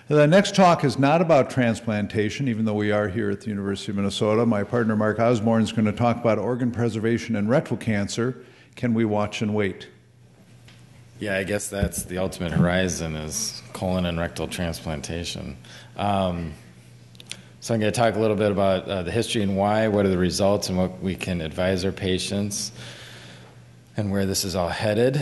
The next talk is not about transplantation, even though we are here at the University of Minnesota. My partner, Mark Osborne, is going to talk about organ preservation and rectal cancer. Can we watch and wait? Yeah, I guess that's the ultimate horizon is colon and rectal transplantation. So I'm going to talk a little bit about the history and why, what are the results, and what we can advise our patients, and where this is all headed.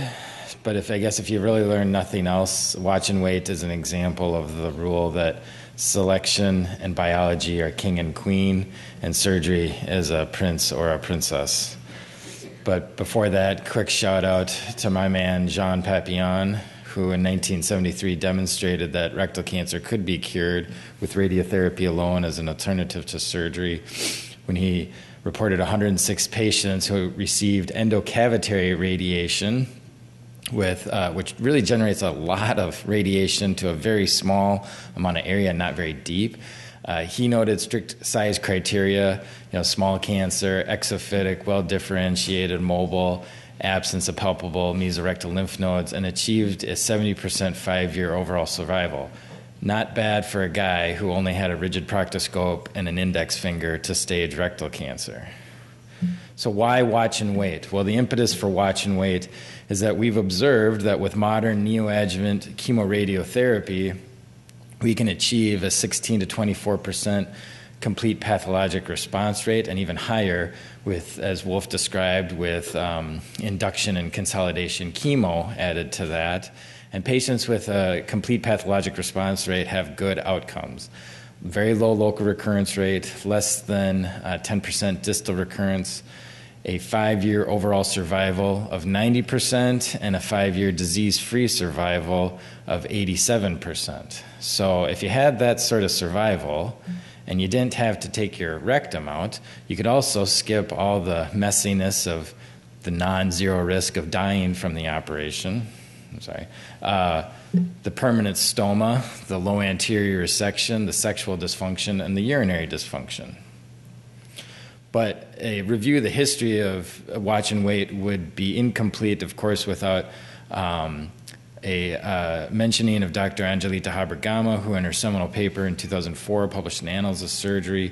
But if you really learn nothing else, watch and wait is an example of the rule that selection and biology are king and queen, and surgery is a prince or a princess. But before that, quick shout out to my man, Jean Papillon, who in 1973 demonstrated that rectal cancer could be cured with radiotherapy alone as an alternative to surgery, when he reported 106 patients who received endocavitary radiation, which really generates a lot of radiation to a very small amount of area, not very deep. He noted strict size criteria, small cancer, exophytic, well-differentiated, mobile, absence of palpable mesorectal lymph nodes, and achieved a 70% 5-year overall survival. Not bad for a guy who only had a rigid proctoscope and an index finger to stage rectal cancer. So why watch and wait? Well, the impetus for watch and wait is that we've observed that with modern neoadjuvant chemoradiotherapy, we can achieve a 16 to 24% complete pathologic response rate, and even higher with, as Wolf described, with induction and consolidation chemo added to that. And patients with a complete pathologic response rate have good outcomes. Very low local recurrence rate, less than 10% distal recurrence, a 5-year overall survival of 90%, and a 5-year disease-free survival of 87%. So if you had that sort of survival and you didn't have to take your rectum out, you could also skip all the messiness of the non-zero risk of dying from the operation. The permanent stoma, the low anterior resection, the sexual dysfunction, and the urinary dysfunction. But a review of the history of watch and wait would be incomplete, of course, without a mentioning of Dr. Angelita Haber-Gama, who in her seminal paper in 2004 published in Annals of Surgery,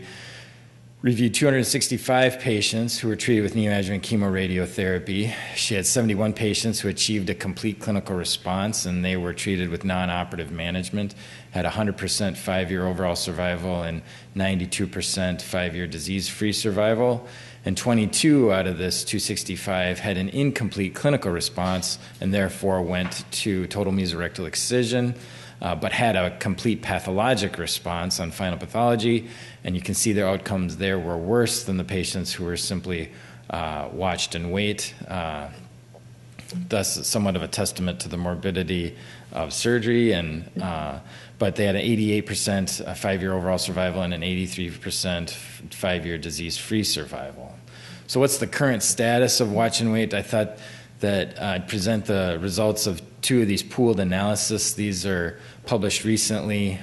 reviewed 265 patients who were treated with neoadjuvant chemoradiotherapy. She had 71 patients who achieved a complete clinical response, and they were treated with non-operative management, had 100% 5-year overall survival and 92% 5-year disease-free survival. And 22 out of this 265 had an incomplete clinical response and therefore went to total mesorectal excision, but had a complete pathologic response on final pathology, and you can see their outcomes there were worse than the patients who were simply watched and wait, thus somewhat of a testament to the morbidity of surgery. But they had an 88% 5-year overall survival and an 83% 5-year disease-free survival. So what's the current status of watch and wait? I thought that I'd present the results of 2 of these pooled analyses. These are published recently.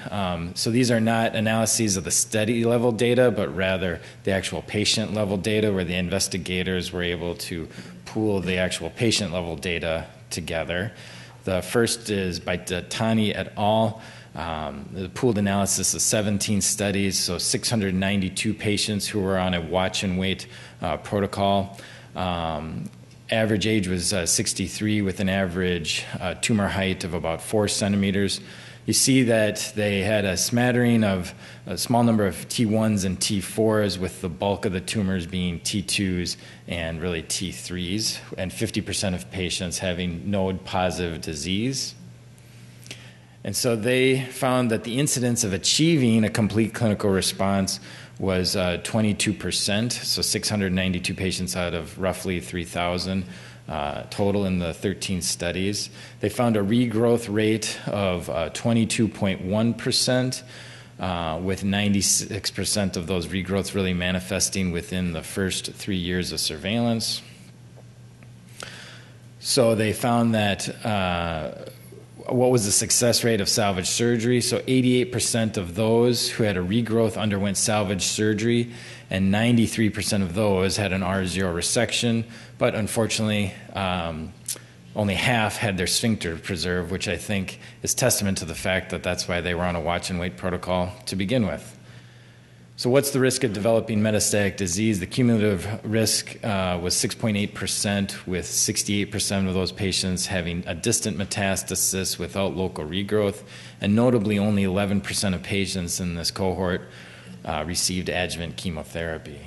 So these are not analyses of the study level data, but rather the actual patient level data, where the investigators were able to pool the actual patient level data together. The first is by Tani et al. The pooled analysis of 17 studies, so 692 patients who were on a watch and wait protocol. Average age was 63 with an average tumor height of about 4 centimeters. You see that they had a smattering of a small number of T1s and T4s, with the bulk of the tumors being T2s and really T3s, and 50% of patients having node-positive disease. And so they found that the incidence of achieving a complete clinical response was 22%, so 692 patients out of roughly 3,000 total in the 13 studies. They found a regrowth rate of 22.1%, with 96% of those regrowths really manifesting within the first 3 years of surveillance. So they found that what was the success rate of salvage surgery? So 88% of those who had a regrowth underwent salvage surgery, and 93% of those had an R0 resection. But unfortunately, only half had their sphincter preserved, which I think is testament to the fact that that's why they were on a watch and wait protocol to begin with. So what's the risk of developing metastatic disease? The cumulative risk was 6.8%, with 68% of those patients having a distant metastasis without local regrowth, and notably only 11% of patients in this cohort received adjuvant chemotherapy.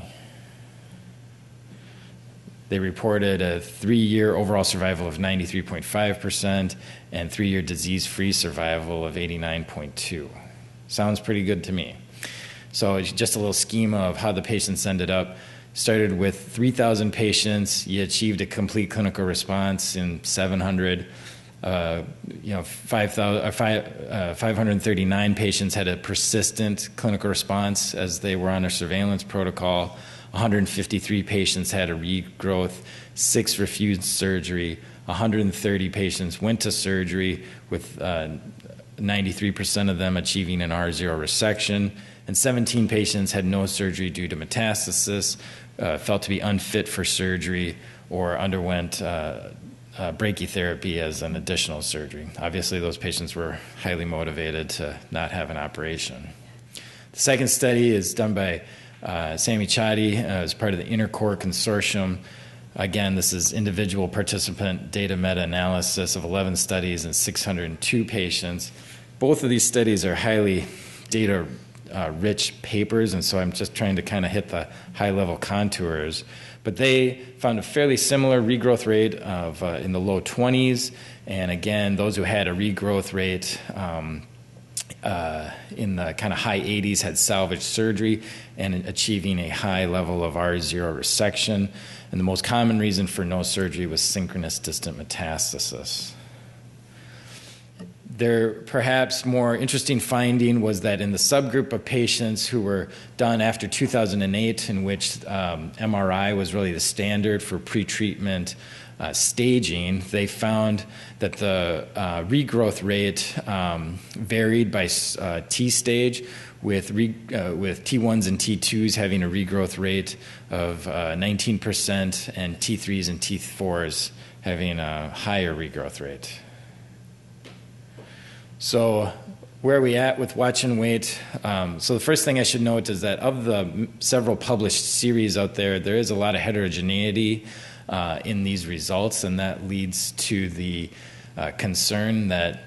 They reported a 3-year overall survival of 93.5% and 3-year disease-free survival of 89.2%. Sounds pretty good to me. So just a little schema of how the patients ended up. Started with 3,000 patients. You achieved a complete clinical response in 700. 539 patients had a persistent clinical response as they were on a surveillance protocol. 153 patients had a regrowth. 6 refused surgery. 130 patients went to surgery, with 93% of them achieving an R0 resection. And 17 patients had no surgery due to metastasis, felt to be unfit for surgery, or underwent brachytherapy as an additional surgery. Obviously, those patients were highly motivated to not have an operation. The second study is done by Sami Chadi as part of the Intercore Consortium. Again, this is individual participant data meta-analysis of 11 studies and 602 patients. Both of these studies are highly data-rich papers, and so I'm just trying to kind of hit the high-level contours. But they found a fairly similar regrowth rate of in the low 20s, and again, those who had a regrowth rate in the kind of high 80s had salvage surgery and achieving a high level of R0 resection. And the most common reason for no surgery was synchronous distant metastasis. Their perhaps more interesting finding was that in the subgroup of patients who were done after 2008, in which MRI was really the standard for pretreatment staging, they found that the regrowth rate varied by T stage, with T1s and T2s having a regrowth rate of 19% and T3s and T4s having a higher regrowth rate. So where are we at with watch and wait? So the first thing I should note is that of the several published series out there, there is a lot of heterogeneity in these results, and that leads to the concern that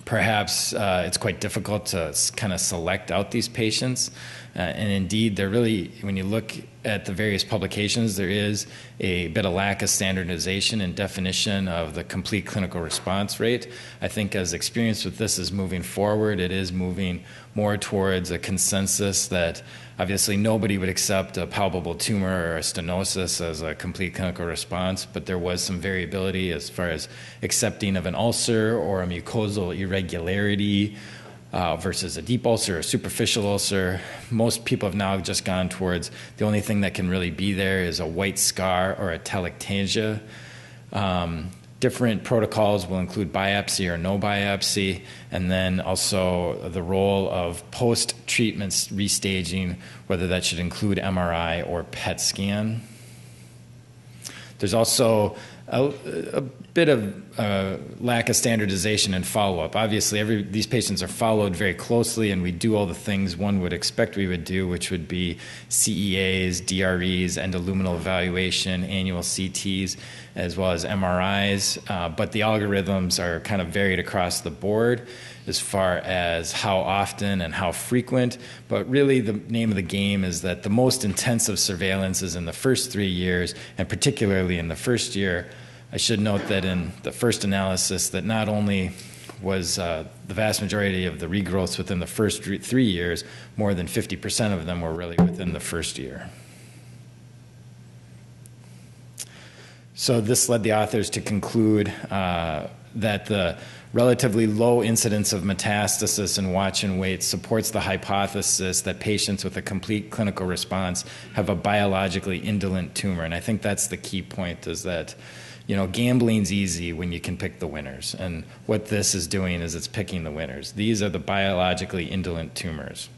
perhaps it's quite difficult to kind of select out these patients. And indeed, they're really, when you look at the various publications, there is a bit of lack of standardization and definition of the complete clinical response rate. I think as experience with this is moving forward, it is moving more towards a consensus that obviously nobody would accept a palpable tumor or a stenosis as a complete clinical response, but there was some variability as far as accepting of an ulcer or a mucosal irregularity versus a deep ulcer or a superficial ulcer. Most people have now just gone towards the only thing that can really be there is a white scar or a telangiectasia. Different protocols will include biopsy or no biopsy, and then also the role of post-treatment restaging, whether that should include MRI or PET scan. There's also a bit of lack of standardization and follow-up. Obviously, these patients are followed very closely, and we do all the things one would expect we would do, which would be CEAs, DREs, endoluminal evaluation, annual CTs, as well as MRIs. But the algorithms are kind of varied across the board as far as how often and how frequent. But really, the name of the game is that the most intensive surveillance is in the first 3 years, and particularly in the first year. I should note that in the first analysis that not only was the vast majority of the regrowths within the first 3 years, more than 50% of them were really within the first year. So this led the authors to conclude that the relatively low incidence of metastasis in watch and wait supports the hypothesis that patients with a complete clinical response have a biologically indolent tumor. And I think that's the key point, is that gambling's easy when you can pick the winners. And what this is doing is it's picking the winners. These are the biologically indolent tumors.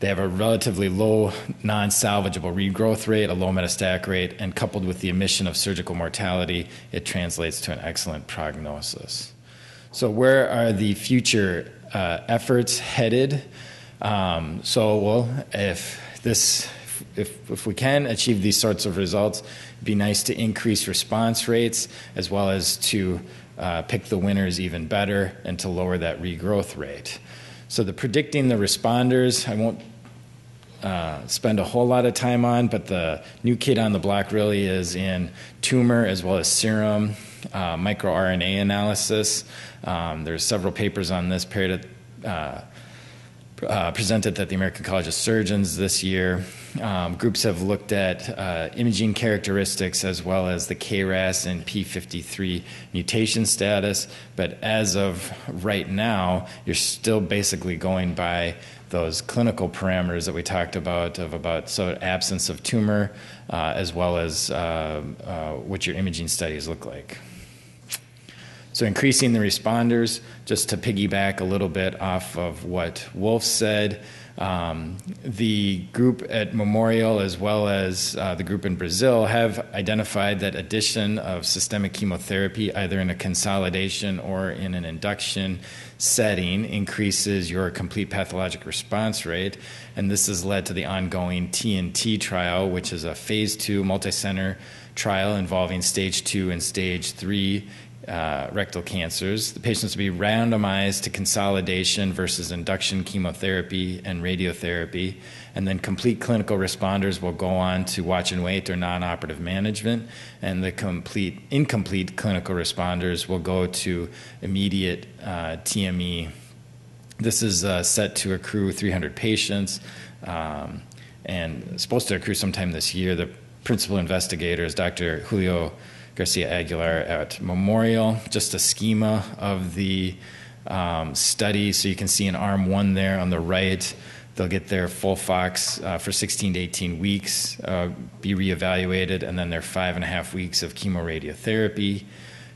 They have a relatively low non-salvageable regrowth rate, a low metastatic rate, and coupled with the omission of surgical mortality, it translates to an excellent prognosis. So where are the future efforts headed? If we can achieve these sorts of results, it'd be nice to increase response rates as well as to pick the winners even better and to lower that regrowth rate. So the predicting the responders, I won't spend a whole lot of time on, but the new kid on the block really is in tumor as well as serum microRNA analysis. There's several papers on this presented at the American College of Surgeons this year. Groups have looked at imaging characteristics as well as the KRAS and P53 mutation status, but as of right now, you're still basically going by those clinical parameters that we talked about absence of tumor as well as what your imaging studies look like. So increasing the responders, just to piggyback a little bit off of what Wolf said, the group at Memorial as well as the group in Brazil have identified that addition of systemic chemotherapy, either in a consolidation or in an induction setting, increases your complete pathologic response rate. And this has led to the ongoing TNT trial, which is a phase 2 multicenter trial involving stage 2 and stage 3 rectal cancers. The patients will be randomized to consolidation versus induction chemotherapy and radiotherapy, and then complete clinical responders will go on to watch and wait or non-operative management, and the incomplete clinical responders will go to immediate TME. This is set to accrue 300 patients and supposed to accrue sometime this year. The principal investigator is Dr. Julio Garcia Aguilar at Memorial. Just a schema of the study. So you can see in arm 1 there on the right, they'll get their FOLFOX for 16 to 18 weeks, be reevaluated, and then their 5.5 weeks of chemoradiotherapy.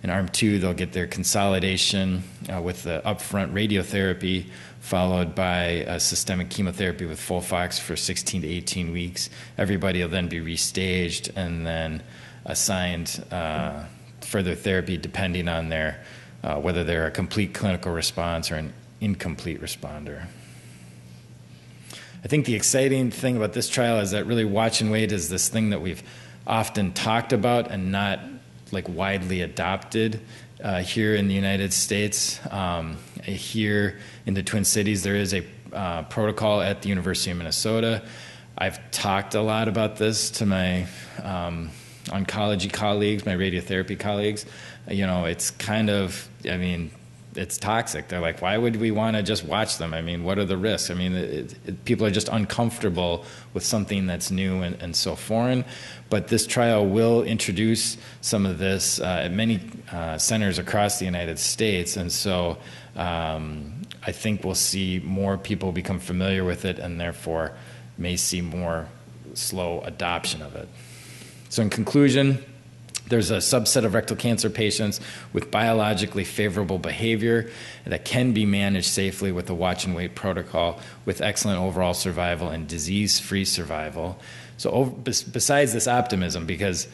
In arm 2, they'll get their consolidation with the upfront radiotherapy, followed by systemic chemotherapy with FOLFOX for 16 to 18 weeks. Everybody will then be restaged and then assigned further therapy depending on their whether they're a complete clinical response or an incomplete responder. I think the exciting thing about this trial is that really watch and wait is this thing that we've often talked about and not like widely adopted here in the United States. Here in the Twin Cities, there is a protocol at the University of Minnesota. I've talked a lot about this to my oncology colleagues, my radiotherapy colleagues. It's kind of, it's toxic. They're like, why would we want to just watch them? What are the risks? People are just uncomfortable with something that's new and so foreign. But this trial will introduce some of this at many centers across the United States. And so I think we'll see more people become familiar with it and therefore may see more slow adoption of it. So in conclusion, there's a subset of rectal cancer patients with biologically favorable behavior that can be managed safely with a watch and wait protocol with excellent overall survival and disease-free survival. So besides this optimism, because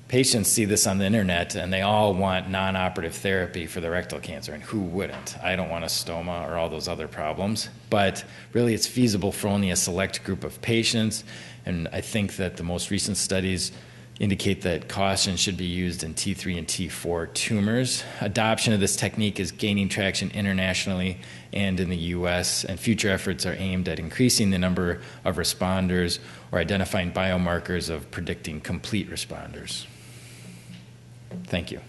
patients see this on the internet and they all want non-operative therapy for the rectal cancer, and who wouldn't? I don't want a stoma or all those other problems, but really it's feasible for only a select group of patients, and I think that the most recent studies indicate that caution should be used in T3 and T4 tumors. Adoption of this technique is gaining traction internationally and in the U.S., and future efforts are aimed at increasing the number of responders or identifying biomarkers of predicting complete responders. Thank you.